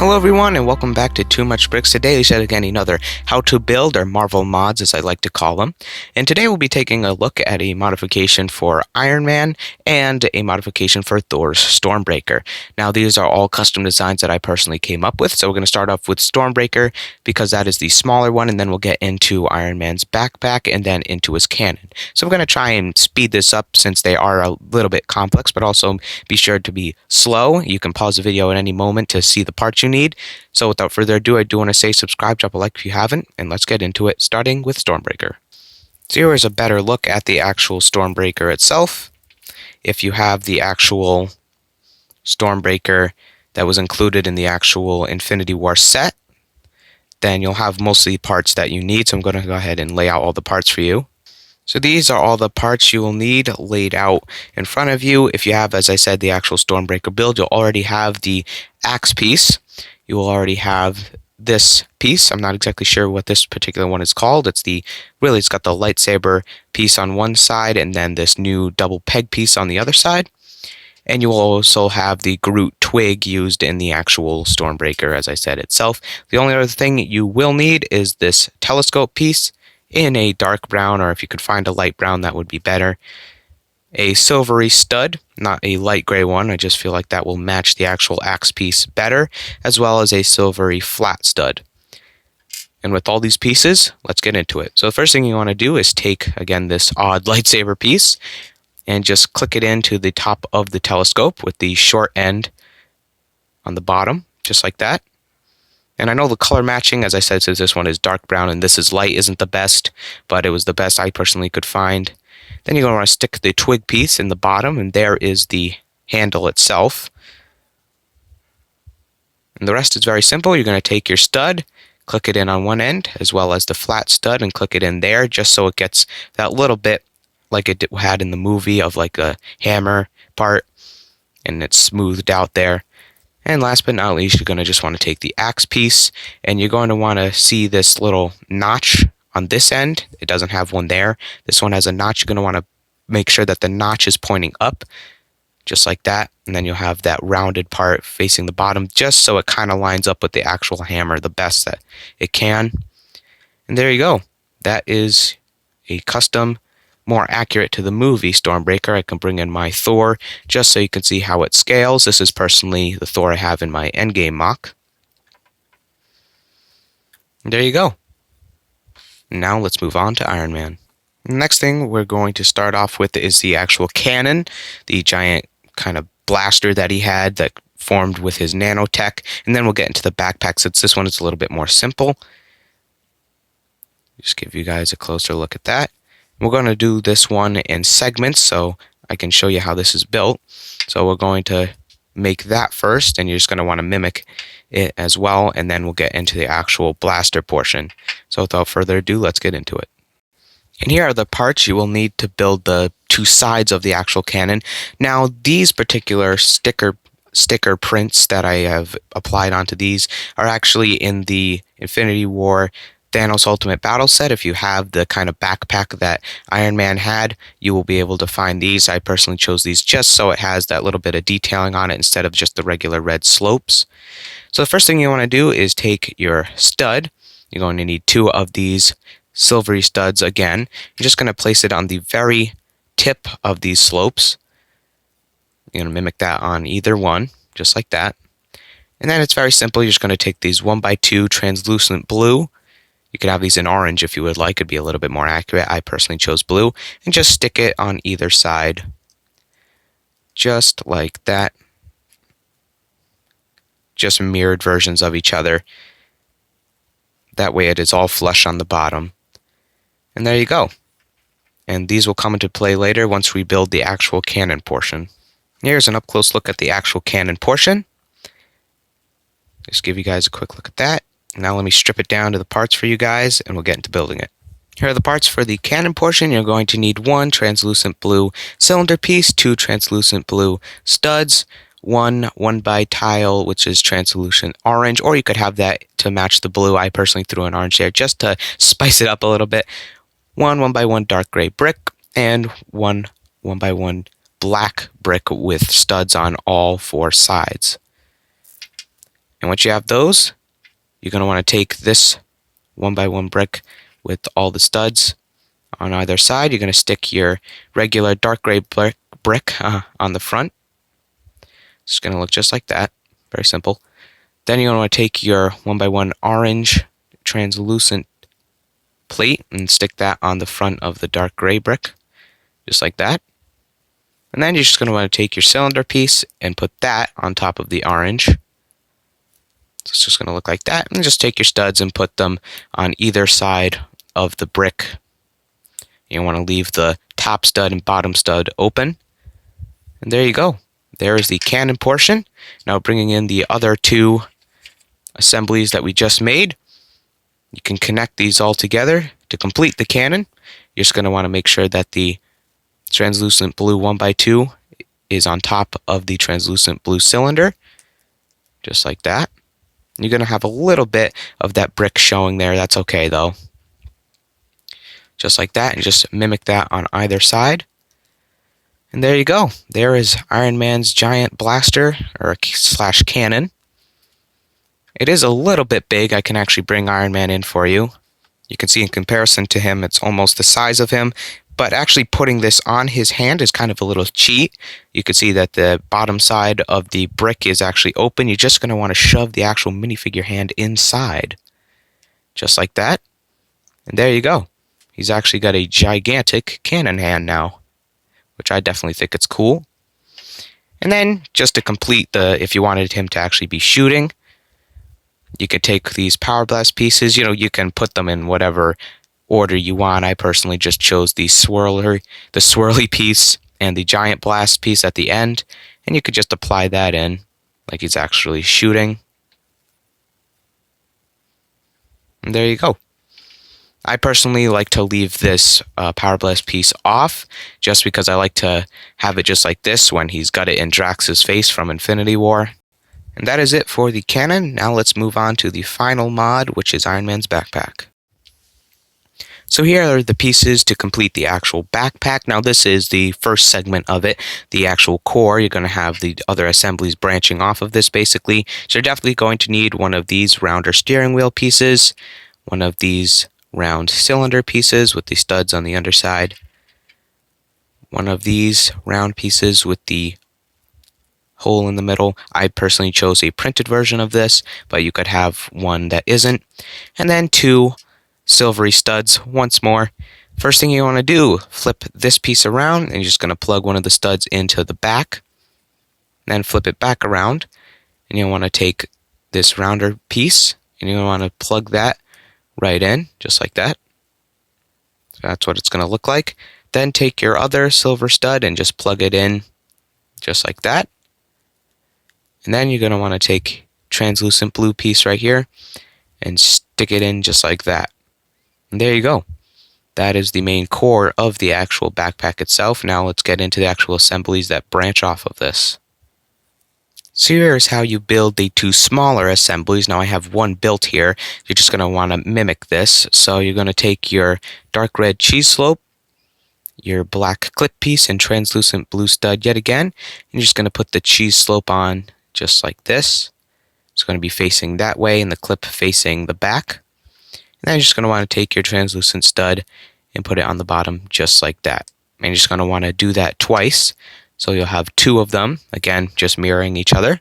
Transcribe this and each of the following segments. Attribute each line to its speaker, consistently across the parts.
Speaker 1: Hello everyone and welcome back to Too Much Bricks. Today is yet again another how to build or Marvel mods as I like to call them. And today we'll be taking a look at a modification for Iron Man and a modification for Thor's Stormbreaker. Now these are all custom designs that I personally came up with. So we're going to start off with Stormbreaker because that is the smaller one, and then we'll get into Iron Man's backpack and then into his cannon. So we're going to try and speed this up since they are a little bit complex, but also be sure to be slow. You can pause the video at any moment to see the parts you need. So without further ado, I do want to say subscribe, drop a like if you haven't, and let's get into it, starting with Stormbreaker. So here is a better look at the actual Stormbreaker itself. If you have the actual Stormbreaker that was included in the actual Infinity War set, then you'll have most of the parts that you need. So I'm going to go ahead and lay out all the parts for you. So these are all the parts you will need laid out in front of you. If you have, as I said, the actual Stormbreaker build, you'll already have the axe piece. You will already have this piece. I'm not exactly sure what this particular one is called. It's got the lightsaber piece on one side and then this new double peg piece on the other side. And you will also have the Groot twig used in the actual Stormbreaker, as I said itself. The only other thing you will need is this telescope piece in a dark brown, or if you could find a light brown, that would be better. A silvery stud, not a light gray one. I just feel like that will match the actual axe piece better, as well as a silvery flat stud. And with all these pieces, let's get into it. So the first thing you want to do is take, again, this odd lightsaber piece and just click it into the top of the telescope with the short end on the bottom, just like that. And I know the color matching, as I said, since this one is dark brown and this is light, isn't the best, but it was the best I personally could find. Then you're going to want to stick the twig piece in the bottom, and there is the handle itself. And the rest is very simple. You're going to take your stud, click it in on one end, as well as the flat stud, and click it in there, just so it gets that little bit like it had in the movie of like a hammer part, and it's smoothed out there. And last but not least, you're going to just want to take the axe piece, and you're going to want to see this little notch on this end. It doesn't have one there. This one has a notch. You're going to want to make sure that the notch is pointing up, just like that. And then you'll have that rounded part facing the bottom, just so it kind of lines up with the actual hammer the best that it can. And there you go. That is a custom, more accurate to the movie Stormbreaker. I can bring in my Thor just so you can see how it scales. This is personally the Thor I have in my endgame mock. And there you go. Now let's move on to Iron Man. The next thing we're going to start off with is the actual cannon, the giant kind of blaster that he had that formed with his nanotech, and then we'll get into the backpack since this one is a little bit more simple. Just give you guys a closer look at that. We're going to do this one in segments so I can show you how this is built. So we're going to make that first, and you're just going to want to mimic it as well, and then we'll get into the actual blaster portion. So without further ado, let's get into it. And here are the parts you will need to build the two sides of the actual cannon. Now these particular sticker prints that I have applied onto these are actually in the Infinity War Thanos Ultimate Battle set. If you have the kind of backpack that Iron Man had, you will be able to find these. I personally chose these just so it has that little bit of detailing on it instead of just the regular red slopes. So the first thing you want to do is take your stud. You're going to need two of these silvery studs again. You're just going to place it on the very tip of these slopes. You're going to mimic that on either one, just like that. And then it's very simple. You're just going to take these 1x2 translucent blue. You could have these in orange if you would like. It'd be a little bit more accurate. I personally chose blue. And just stick it on either side. Just like that. Just mirrored versions of each other. That way it is all flush on the bottom. And there you go. And these will come into play later once we build the actual cannon portion. Here's an up-close look at the actual cannon portion. Just give you guys a quick look at that. Now let me strip it down to the parts for you guys, and we'll get into building it. Here are the parts for the cannon portion. You're going to need one translucent blue cylinder piece, two translucent blue studs, one 1x tile, which is translucent orange, or you could have that to match the blue. I personally threw an orange there just to spice it up a little bit. One 1x1 dark gray brick, and one 1x1 black brick with studs on all four sides. And once you have those, you're going to want to take this 1x1 brick with all the studs on either side. You're going to stick your regular dark gray brick on the front. It's going to look just like that. Very simple. Then you're going to want to take your 1x1 orange translucent plate and stick that on the front of the dark gray brick, just like that. And then you're just going to want to take your cylinder piece and put that on top of the orange. So it's just going to look like that. And just take your studs and put them on either side of the brick. You want to leave the top stud and bottom stud open. And there you go. There is the cannon portion. Now bringing in the other two assemblies that we just made. You can connect these all together to complete the cannon. You're just going to want to make sure that the translucent blue 1x2 is on top of the translucent blue cylinder, just like that. You're going to have a little bit of that brick showing there. That's okay though. Just like that, and just mimic that on either side. And there you go. There is Iron Man's giant blaster, or slash cannon. It is a little bit big. I can actually bring Iron Man in for you. You can see in comparison to him, it's almost the size of him. But actually putting this on his hand is kind of a little cheat. You can see that the bottom side of the brick is actually open. You're just going to want to shove the actual minifigure hand inside. Just like that. And there you go. He's actually got a gigantic cannon hand now, which I definitely think it's cool. And then, just to complete if you wanted him to actually be shooting, you could take these Power Blast pieces. You know, you can put them in whatever order you want. I personally just chose the swirly piece and the giant blast piece at the end, and you could just apply that in like he's actually shooting. And there you go. I personally like to leave this Power Blast piece off, just because I like to have it just like this when he's got it in Drax's face from Infinity War. And that is it for the cannon. Now let's move on to the final mod, which is Iron Man's backpack. So here are the pieces to complete the actual backpack. Now this is the first segment of it, the actual core. You're going to have the other assemblies branching off of this basically. So you're definitely going to need one of these rounder steering wheel pieces, one of these round cylinder pieces with the studs on the underside, one of these round pieces with the hole in the middle. I personally chose a printed version of this, but you could have one that isn't. And then two silvery studs once more. First thing you want to do, flip this piece around, and you're just going to plug one of the studs into the back, then flip it back around, and you want to take this rounder piece, and you want to plug that right in, just like that. So that's what it's going to look like. Then take your other silver stud and just plug it in, just like that. And then you're going to want to take translucent blue piece right here and stick it in just like that. And there you go. That is the main core of the actual backpack itself. Now let's get into the actual assemblies that branch off of this. So here's how you build the two smaller assemblies. Now I have one built here. You're just going to want to mimic this. So you're going to take your dark red cheese slope, your black clip piece, and translucent blue stud yet again. And you're just going to put the cheese slope on just like this. It's going to be facing that way and the clip facing the back. And then you're just going to want to take your translucent stud and put it on the bottom just like that. And you're just going to want to do that twice. So you'll have two of them, again, just mirroring each other.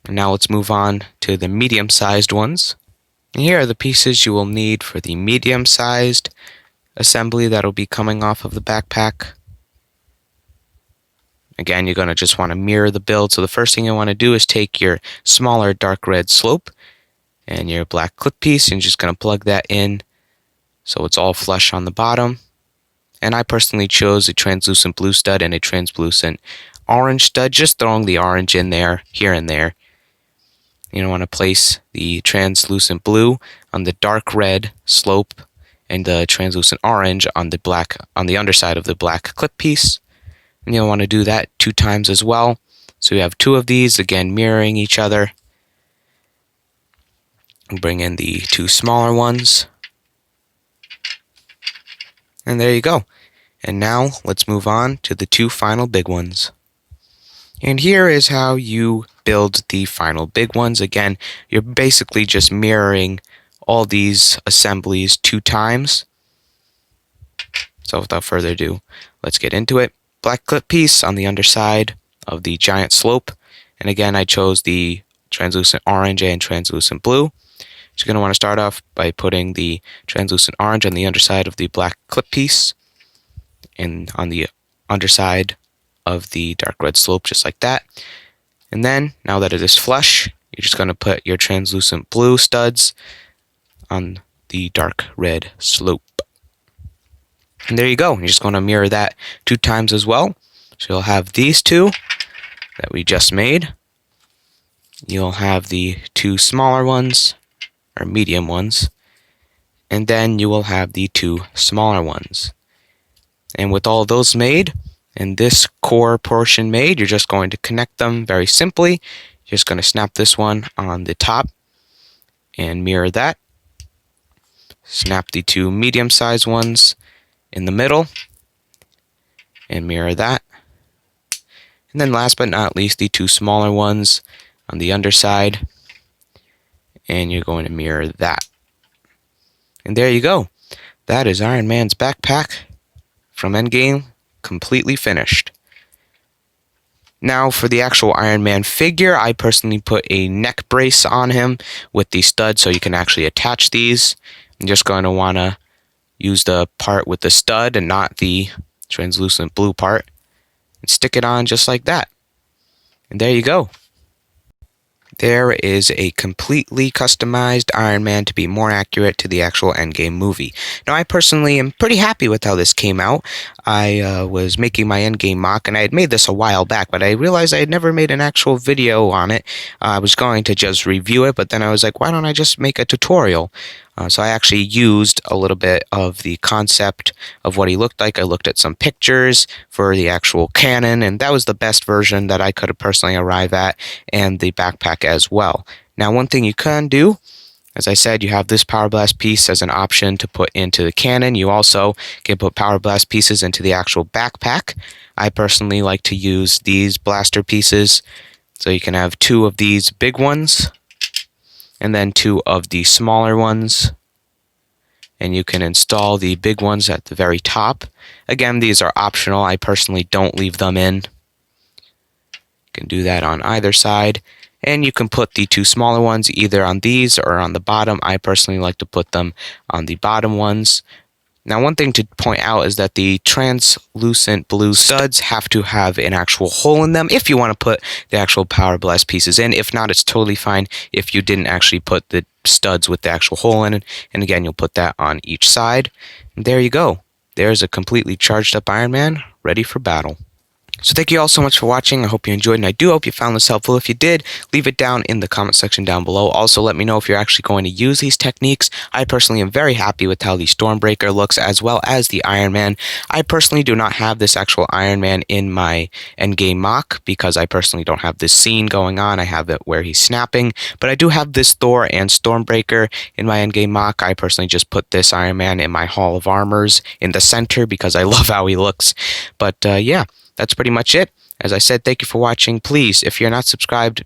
Speaker 1: And now let's move on to the medium-sized ones. And here are the pieces you will need for the medium-sized assembly that will be coming off of the backpack. Again, you're going to just want to mirror the build. So the first thing you want to do is take your smaller dark red slope and your black clip piece, and you're just going to plug that in so it's all flush on the bottom. And I personally chose a translucent blue stud and a translucent orange stud, just throwing the orange in there, here and there. You want to place the translucent blue on the dark red slope and the translucent orange on the underside of the black clip piece. And you'll want to do that 2 times as well. So you have 2 of these, again mirroring each other. Bring in the 2 smaller ones. And there you go. And now let's move on to the 2 final big ones. And here is how you build the final big ones. Again, you're basically just mirroring all these assemblies 2 times. So without further ado, let's get into it. Black clip piece on the underside of the giant slope. And again, I chose the translucent orange and translucent blue. So you're going to want to start off by putting the translucent orange on the underside of the black clip piece and on the underside of the dark red slope, just like that. And then, now that it is flush, you're just going to put your translucent blue studs on the dark red slope. And there you go. You're just going to mirror that 2 times as well. So you'll have these two that we just made. You'll have the 2 smaller ones, or medium ones. And then you will have the 2 smaller ones. And with all those made, and this core portion made, you're just going to connect them very simply. You're just going to snap this one on the top and mirror that. Snap the 2 medium-sized ones in the middle and mirror that. And then last but not least, the 2 smaller ones on the underside, and you're going to mirror that. And there you go. That is Iron Man's backpack from Endgame, completely finished. Now for the actual Iron Man figure, I personally put a neck brace on him with the stud so you can actually attach these. I'm just going to want to use the part with the stud and not the translucent blue part, and stick it on just like that. And there you go. There is a completely customized Iron Man to be more accurate to the actual Endgame movie. Now, I personally am pretty happy with how this came out. I was making my Endgame mock, and I had made this a while back, but I realized I had never made an actual video on it. I was going to just review it, but then I was like, why don't I just make a tutorial? So I actually used a little bit of the concept of what he looked like. I looked at some pictures for the actual canon, and that was the best version that I could have personally arrived at, and the backpack as well. Now, one thing you can do, as I said, you have this Power Blast piece as an option to put into the cannon. You also can put Power Blast pieces into the actual backpack. I personally like to use these blaster pieces, so you can have 2 of these big ones, and then 2 of the smaller ones, and you can install the big ones at the very top. Again, these are optional. I personally don't leave them in. You can do that on either side, and you can put the 2 smaller ones either on these or on the bottom. I personally like to put them on the bottom ones. Now, one thing to point out is that the translucent blue studs have to have an actual hole in them if you want to put the actual Power Blast pieces in. If not, it's totally fine if you didn't actually put the studs with the actual hole in it. And again, you'll put that on each side. And there you go. There's a completely charged up Iron Man ready for battle. So thank you all so much for watching. I hope you enjoyed, and I do hope you found this helpful. If you did, leave it down in the comment section down below. Also, let me know if you're actually going to use these techniques. I personally am very happy with how the Stormbreaker looks, as well as the Iron Man. I personally do not have this actual Iron Man in my Endgame mock, because I personally don't have this scene going on. I have it where he's snapping, but I do have this Thor and Stormbreaker in my Endgame mock. I personally just put this Iron Man in my Hall of Armors in the center, because I love how he looks. But yeah. That's pretty much it. As I said, thank you for watching. Please, if you're not subscribed,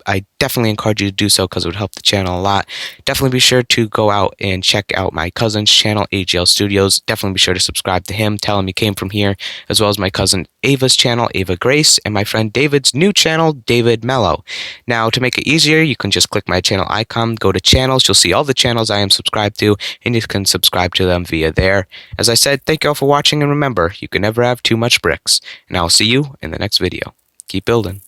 Speaker 1: I definitely encourage you to do so, because it would help the channel a lot. Definitely be sure to go out and check out my cousin's channel, AGL Studios. Definitely be sure to subscribe to him. Tell him you came from here, as well as my cousin Ava's channel, Ava Grace, and my friend David's new channel, David Mello. Now, to make it easier, you can just click my channel icon, go to channels. You'll see all the channels I am subscribed to, and you can subscribe to them via there. As I said, thank you all for watching, and remember, you can never have too much bricks. And I'll see you in the next video. Keep building.